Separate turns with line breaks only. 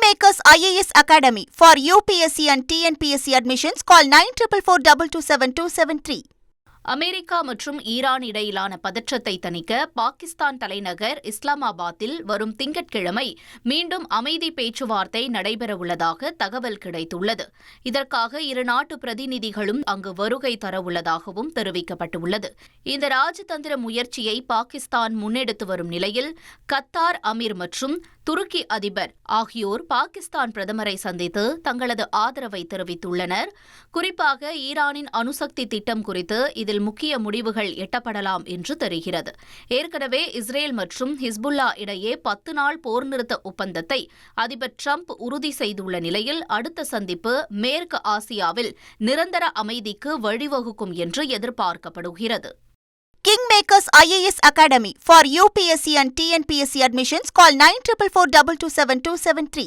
Kingmakers IAS Academy for UPSC and TNPSC admissions. Call 9444227273.
America மற்றும் Iran இடையிலான பதற்றத்தை தணிக்க பாகிஸ்தான் தலைநகர் இஸ்லாமாபாத்தில் வரும் திங்கட்கிழமை மீண்டும் அமைதி பேச்சுவார்த்தை நடைபெறவுள்ளதாக தகவல் கிடைத்துள்ளது. இதற்காக இரு நாட்டு பிரதிநிதிகளும் அங்கு வருகை தரவுள்ளதாகவும் தெரிவிக்கப்பட்டுள்ளது. இந்த ராஜதந்திர முயற்சியை பாகிஸ்தான் முன்னெடுத்து வரும் நிலையில் கத்தார் அமீர் மற்றும் துருக்கி அதிபர் ஆகியோர் பாகிஸ்தான் பிரதமரை சந்தித்து தங்களது ஆதரவை தெரிவித்துள்ளனர். குறிப்பாக ஈரானின் அணுசக்தி திட்டம் குறித்து இதில் முக்கிய முடிவுகள் எட்டப்படலாம் என்று தெரிகிறது. ஏற்கனவே இஸ்ரேல் மற்றும் ஹிஸ்புல்லா இடையே 10 நாள் போர் நிறுத்த ஒப்பந்தத்தை அதிபர் டிரம்ப் உறுதி செய்துள்ள நிலையில் அடுத்த சந்திப்பு மேற்கு ஆசியாவில் நிரந்தர அமைதிக்கு வழிவகுக்கும் என்று எதிர்பார்க்கப்படுகிறது.
Kingmakers IAS Academy for UPSC and TNPSC admissions. Call 9444227273.